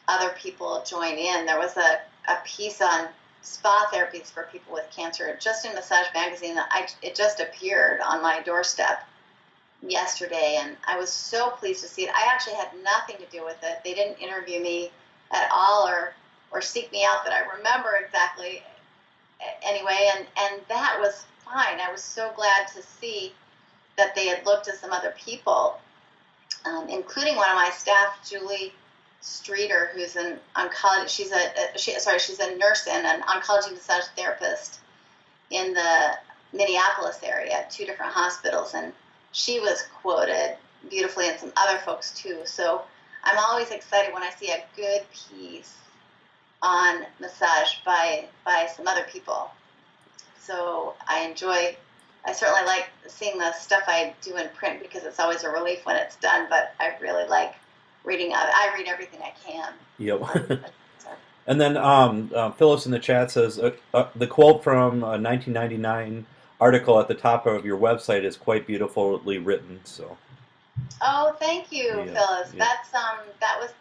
other people join in. There was a piece on spa therapies for people with cancer just in Massage Magazine that it just appeared on my doorstep yesterday, and I was so pleased to see it. I actually had nothing to do with it. They didn't interview me at all or seek me out that I remember exactly anyway, and that was fine. I was so glad to see that they had looked at some other people, including one of my staff, Julie Streeter, who's an oncology. She's a nurse and an oncology massage therapist in the Minneapolis area at 2 different hospitals, and she was quoted beautifully, and some other folks too. So I'm always excited when I see a good piece on massage by some other people. So I certainly like seeing the stuff I do in print because it's always a relief when it's done, but I really like reading. I read everything I can. Yep. And then Phyllis in the chat says, the quote from a 1999 article at the top of your website is quite beautifully written. So. Oh, thank you, Yeah, Phyllis. yeah.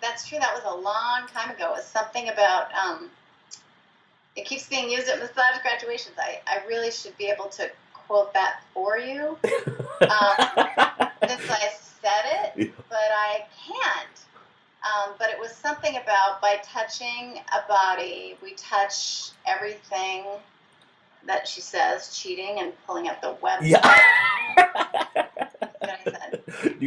That's true. That was a long time ago. It was something about it keeps being used at massage graduations. I really should be able to quote that for you since I said it, but I can't. But it was something about by touching a body, we touch everything that she says, cheating and pulling up the website. Yeah. That's what I said.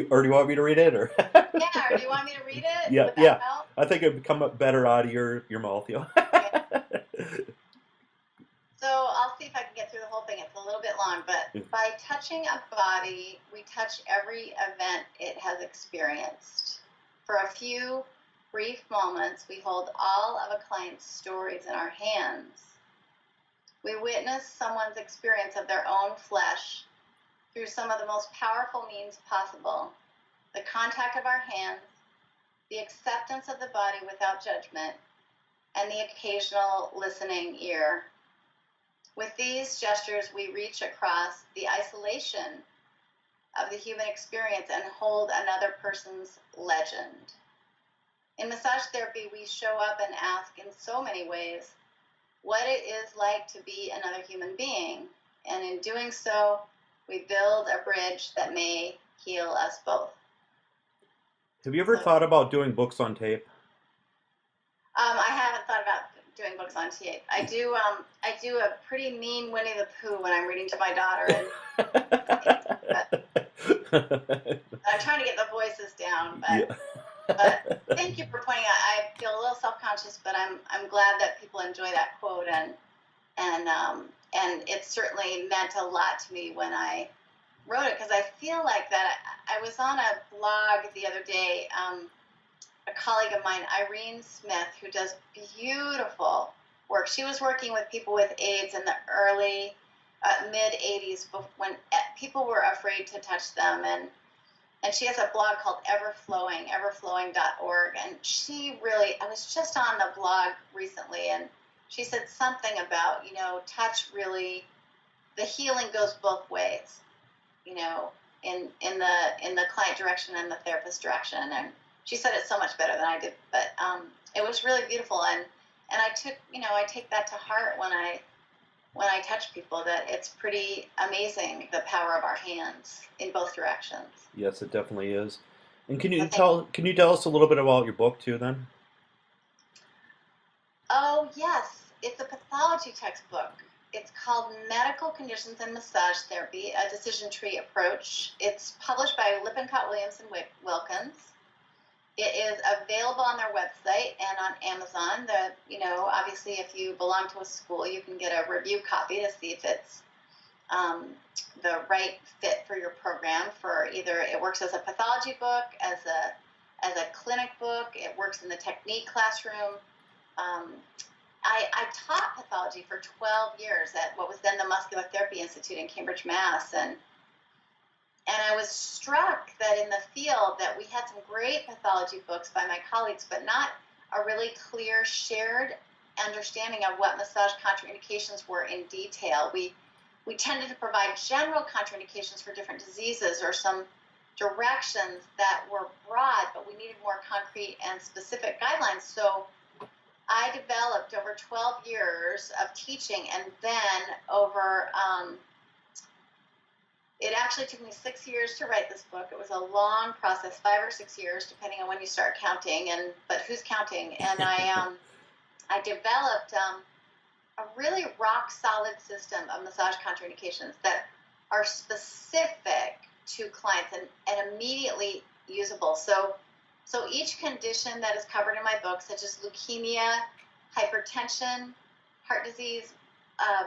Or do you want me to read it? Or Yeah, or do you want me to read it? Yeah, Would that yeah. help? I think it would come up better out of your mouth. Yeah. Okay. So I'll see if I can get through the whole thing. It's a little bit long, but by touching a body, we touch every event it has experienced. For a few brief moments, we hold all of a client's stories in our hands. We witness someone's experience of their own flesh through some of the most powerful means possible: the contact of our hands, the acceptance of the body without judgment, and the occasional listening ear. With these gestures, we reach across the isolation of the human experience and hold another person's legend. In massage therapy, we show up and ask in so many ways what it is like to be another human being, and in doing so, we build a bridge that may heal us both. Have you ever thought about doing books on tape? I haven't thought about doing books on tape. I do a pretty mean Winnie the Pooh when I'm reading to my daughter, and I'm trying to get the voices down. But thank you for pointing out. I feel a little self-conscious, but I'm glad that people enjoy that quote, and it certainly meant a lot to me when I wrote it, because I feel like that. I was on a blog the other day. A colleague of mine, Irene Smith, who does beautiful work. She was working with people with AIDS in the early, mid-'80s, when people were afraid to touch them, and she has a blog called Everflowing, everflowing.org, and I was just on the blog recently, and she said something about, touch really, the healing goes both ways, in the client direction and the therapist direction, and she said it so much better than I did, but it was really beautiful, and I take that to heart when I touch people, that it's pretty amazing, the power of our hands in both directions. Yes, it definitely is. And can you tell us a little bit about your book too, then? Oh yes, it's a pathology textbook. It's called Medical Conditions and Massage Therapy: A Decision Tree Approach. It's published by Lippincott Williams and Wilkins. It is available on their website and on Amazon. Obviously, if you belong to a school, you can get a review copy to see if it's the right fit for your program. For either it works as a pathology book, as a clinic book. It works in the technique classroom. I taught pathology for 12 years at what was then the Muscular Therapy Institute in Cambridge, Mass. And I was struck that in the field that we had some great pathology books by my colleagues, but not a really clear shared understanding of what massage contraindications were in detail. We tended to provide general contraindications for different diseases or some directions that were broad, but we needed more concrete and specific guidelines. So I developed over 12 years of teaching, and then over, it actually took me 6 years to write this book. It was a long process, 5 or 6 years, depending on when you start counting, but who's counting? And I developed a really rock-solid system of massage contraindications that are specific to clients and immediately usable. So each condition that is covered in my book, such as leukemia, hypertension, heart disease,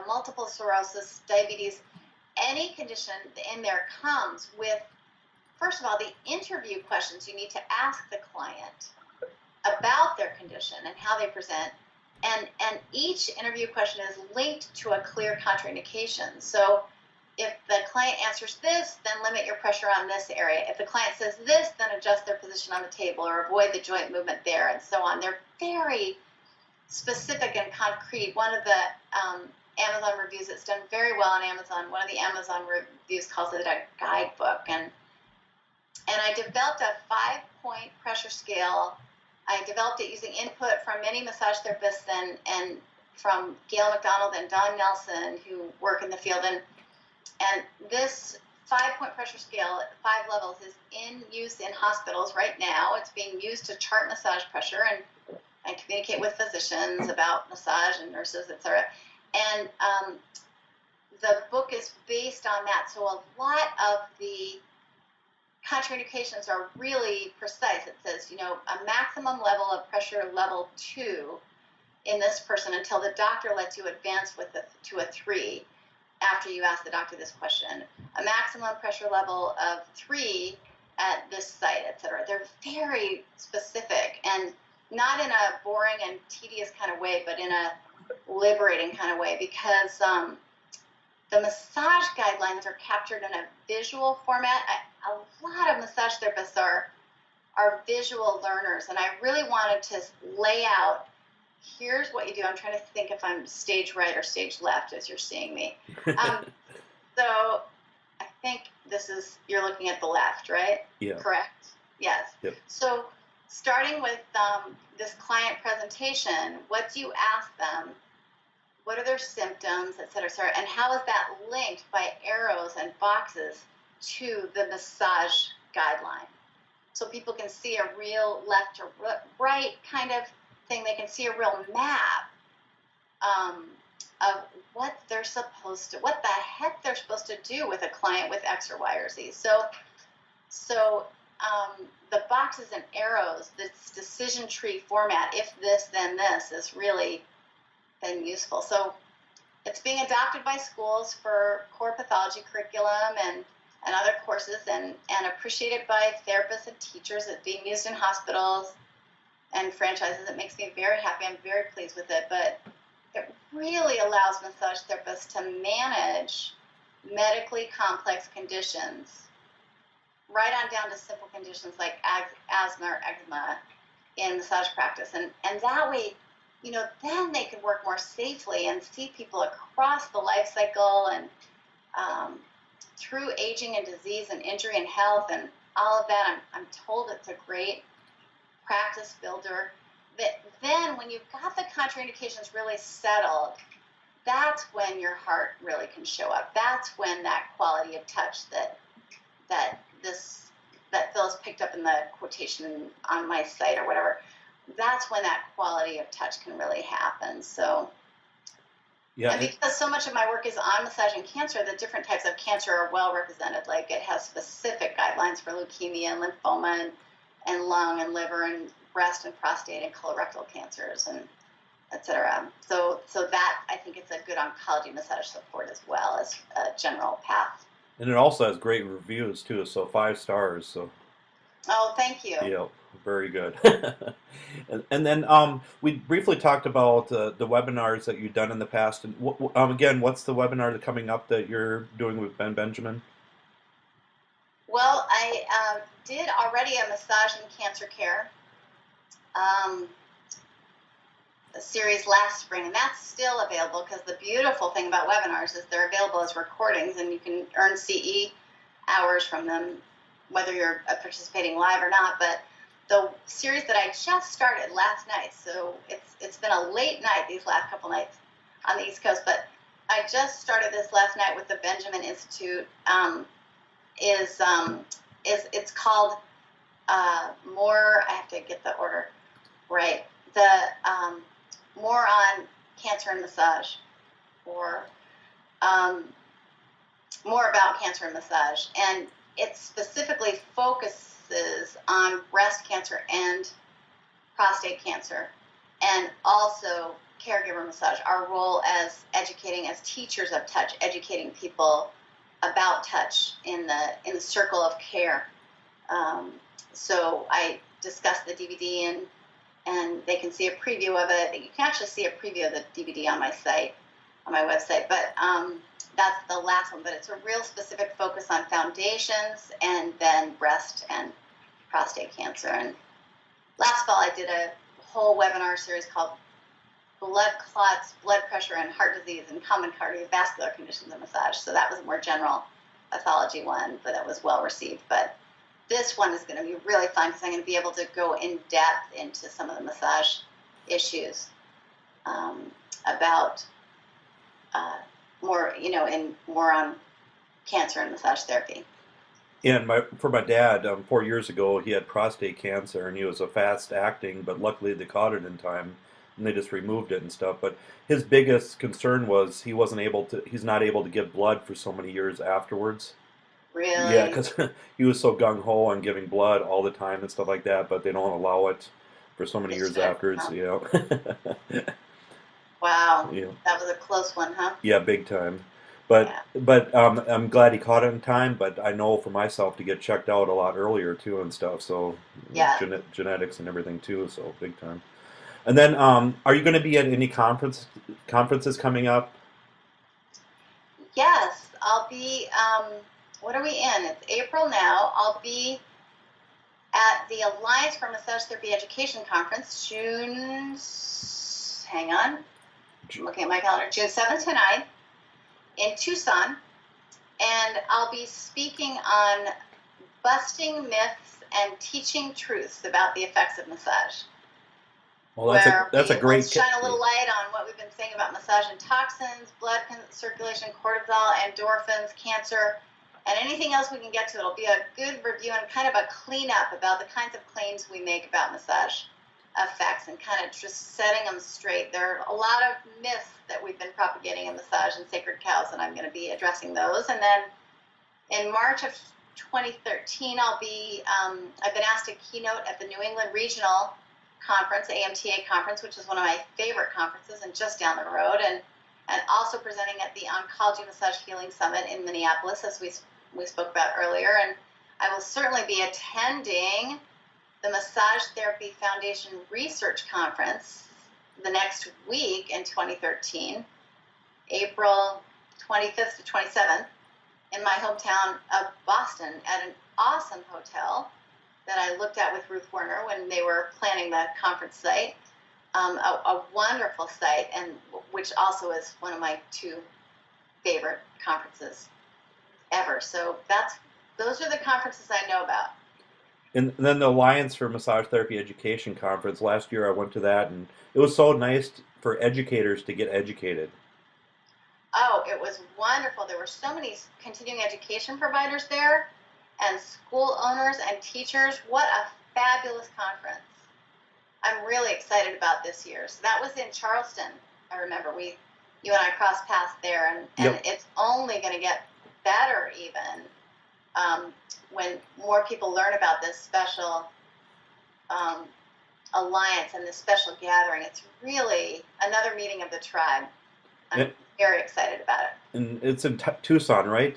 multiple sclerosis, diabetes, any condition in there comes with, first of all, the interview questions you need to ask the client about their condition and how they present. And each interview question is linked to a clear contraindication. So if the client answers this, then limit your pressure on this area. If the client says this, then adjust their position on the table or avoid the joint movement there, and so on. They're very specific and concrete. One of the Amazon reviews, it's done very well on Amazon. One of the Amazon reviews calls it a guidebook. And I developed a 5-point pressure scale. I developed it using input from many massage therapists and from Gail McDonald and Don Nelson, who work in the field. And this 5-point pressure scale, 5 levels, is in use in hospitals right now. It's being used to chart massage pressure and communicate with physicians about massage and nurses, etc. And the book is based on that. So a lot of the contraindications are really precise. It says, a maximum level of pressure level 2 in this person until the doctor lets you advance to a 3 after you ask the doctor this question. A maximum pressure level of 3 at this site, etc. They're very specific, and not in a boring and tedious kind of way, but in a liberating kind of way, because the massage guidelines are captured in a visual format. A lot of massage therapists are visual learners, and I really wanted to lay out, here's what you do. I'm trying to think if I'm stage right or stage left as you're seeing me. So I think you're looking at the left, right? Yeah. Correct? Yes. Yep. So starting with this client presentation, what do you ask them? What are their symptoms, et cetera, et cetera, and how is that linked by arrows and boxes to the massage guideline? So people can see a real left to right kind of thing. They can see a real map of what the heck they're supposed to do with a client with X or Y or Z. So the boxes and arrows, this decision tree format, if this, then this, is really been useful. So it's being adopted by schools for core pathology curriculum and other courses, and appreciated by therapists and teachers. It's being used in hospitals and franchises. It makes me very happy. I'm very pleased with it, but it really allows massage therapists to manage medically complex conditions, right on down to simple conditions like asthma or eczema in massage practice. And that way, then they could work more safely and see people across the life cycle and through aging and disease and injury and health and all of that. I'm told it's a great practice builder. Then when you've got the contraindications really settled, that's when your heart really can show up. That's when that quality of touch that Phyllis picked up in the quotation on my site or whatever, that's when that quality of touch can really happen. So, yeah. And because so much of my work is on massaging cancer, the different types of cancer are well represented. Like, it has specific guidelines for leukemia and lymphoma and lung and liver and breast and prostate and colorectal cancers and et cetera. So that, I think, it's a good oncology massage support as well as a general path. And it also has great reviews too, so 5 stars. So. Oh, thank you. Yeah, very good. and then we briefly talked about the webinars that you've done in the past. And again, what's the webinar coming up that you're doing with Ben Benjamin? Well, I did already a massage and cancer care a series last spring, and that's still available, because the beautiful thing about webinars is they're available as recordings, and you can earn CE hours from them whether you're participating live or not. But the series that I just started last night, so it's been a late night these last couple nights on the East Coast, but I just started this last night with the Benjamin Institute. It's called more. I have to get the order right. The more on cancer and massage, or more about cancer and massage, and it specifically focuses on breast cancer and prostate cancer, and also caregiver massage. Our role as teachers of touch, educating people about touch in the circle of care. So I discussed the DVD, and they can see a preview of it. You can actually see a preview of the DVD on my site, on my website. But that's the last one. But it's a real specific focus on foundations, and then breast and prostate cancer. And last fall I did a whole webinar series called Blood Clots, Blood Pressure, and Heart Disease and Common Cardiovascular Conditions and Massage. So that was a more general pathology one, but that was well received. But this one is going to be really fun because I'm going to be able to go in depth into some of the massage issues, about more on cancer and massage therapy. And for my dad, 4 years ago, he had prostate cancer, and he was a fast acting, but luckily they caught it in time, and they just removed it and stuff. But his biggest concern was he's not able to give blood for so many years afterwards. Really? Yeah, because he was so gung-ho on giving blood all the time and stuff like that, but they don't allow it for so many years afterwards. Yeah. Wow. Yeah. That was a close one, huh? Yeah, big time. But I'm glad he caught it in time. But I know for myself to get checked out a lot earlier too and stuff. So Yeah. genetics and everything too. So big time. And then, are you going to be at any conferences coming up? Yes, I'll be. What are we in? It's April now. I'll be at the Alliance for Massage Therapy Education Conference, hang on, I'm looking at my calendar, June 7th to 9th in Tucson, and I'll be speaking on busting myths and teaching truths about the effects of massage. Well, that's a great. We'll shine a little light on what we've been saying about massage and toxins, blood circulation, cortisol, endorphins, cancer, and anything else we can get to. It'll be a good review and kind of a cleanup about the kinds of claims we make about massage effects, and kind of just setting them straight. There are a lot of myths that we've been propagating in massage and sacred cows, and I'm going to be addressing those. And then in March of 2013, I've been asked to keynote at the New England Regional Conference, AMTA Conference, which is one of my favorite conferences and just down the road, and also presenting at the Oncology Massage Healing Summit in Minneapolis, as we spoke about earlier. And I will certainly be attending the Massage Therapy Foundation Research Conference the next week in 2013, April 25th to 27th, in my hometown of Boston at an awesome hotel that I looked at with Ruth Werner when they were planning the conference site. A wonderful site, and which also is one of my two favorite conferences ever. So those are the conferences I know about. And then the Alliance for Massage Therapy Education Conference, last year I went to that, and it was so nice for educators to get educated. Oh, it was wonderful. There were so many continuing education providers there, and school owners and teachers. What a fabulous conference. I'm really excited about this year. So that was in Charleston. I remember you and I crossed paths there, and Yep. It's only going to get better even when more people learn about this special alliance and this special gathering. It's really another meeting of the tribe. I'm very excited about it. And it's in Tucson, right?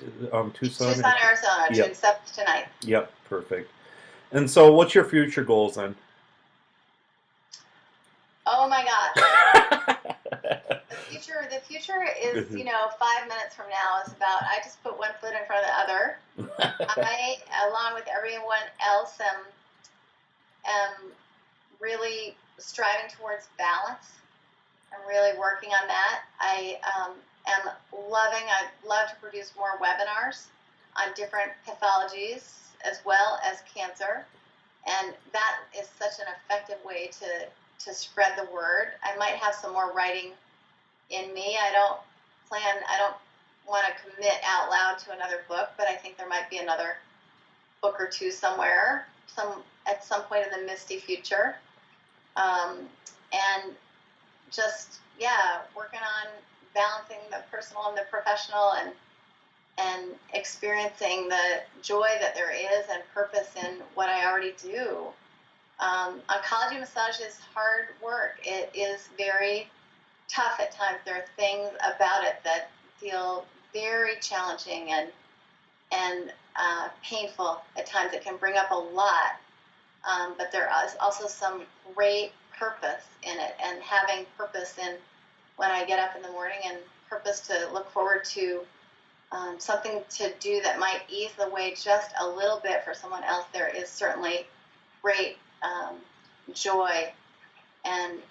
Tucson, Arizona, June 7th to 9th. Yep, perfect. And so what's your future goals then? Oh my gosh. The future is, 5 minutes from now is about, I just put one foot in front of the other. I, along with everyone else, am really striving towards balance. I'm really working on that. I'd love to produce more webinars on different pathologies as well as cancer. And that is such an effective way to spread the word. I might have some more writing in me. I don't want to commit out loud to another book, but I think there might be another book or two somewhere, at some point in the misty future. And just, working on balancing the personal and the professional, and experiencing the joy that there is and purpose in what I already do. Oncology massage is hard work. It is very tough at times. There are things about it that feel very challenging and painful at times. It can bring up a lot, but there is also some great purpose in it, and having purpose in when I get up in the morning, and purpose to look forward to something to do that might ease the way just a little bit for someone else. There is certainly great joy and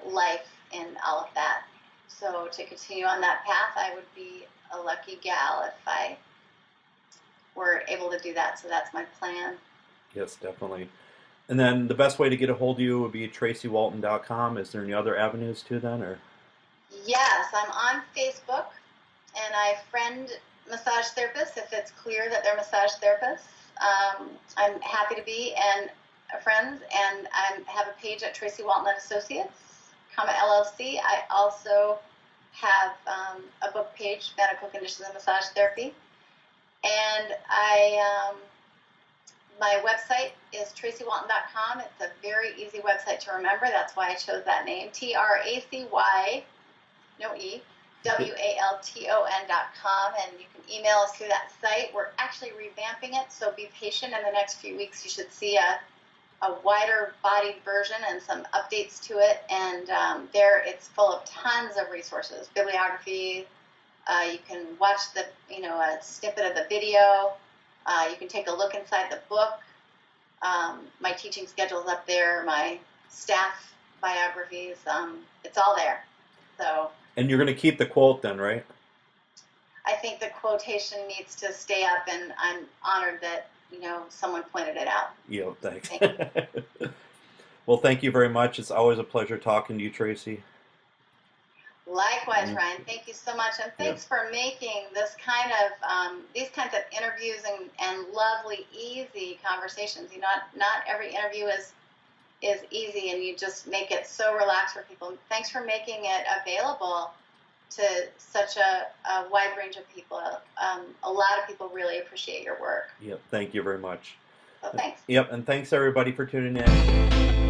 life in all of that. So to continue on that path, I would be a lucky gal if I were able to do that. So that's my plan. Yes, definitely. And then the best way to get a hold of you would be tracywalton.com. Is there any other avenues too then, or? Yes, I'm on Facebook, and I friend massage therapists if it's clear that they're massage therapists. I'm happy to be friends, and I have a page at Tracy Walton and Associates, LLC. I also have a book page, Medical Conditions and Massage Therapy, and my website is tracywalton.com. It's a very easy website to remember. That's why I chose that name. TRACY, no E, WALTON.com, and you can email us through that site. We're actually revamping it, so be patient. In the next few weeks, you should see a wider bodied version and some updates to it. And there, it's full of tons of resources, bibliography. You can watch a snippet of the video. You can take a look inside the book. My teaching schedule is up there. My staff biographies. It's all there. So. And you're going to keep the quote then, right? I think the quotation needs to stay up, and I'm honored that someone pointed it out. Yeah, thanks. Thank you. Well, thank you very much. It's always a pleasure talking to you, Tracy. Likewise, Ryan. Thank you so much, and thanks for making this kind of these kinds of interviews and lovely, easy conversations. Not every interview is easy, and you just make it so relaxed for people. Thanks for making it available to such a wide range of people. A lot of people really appreciate your work. Yep, thank you very much. So thanks. Yep, and thanks everybody for tuning in.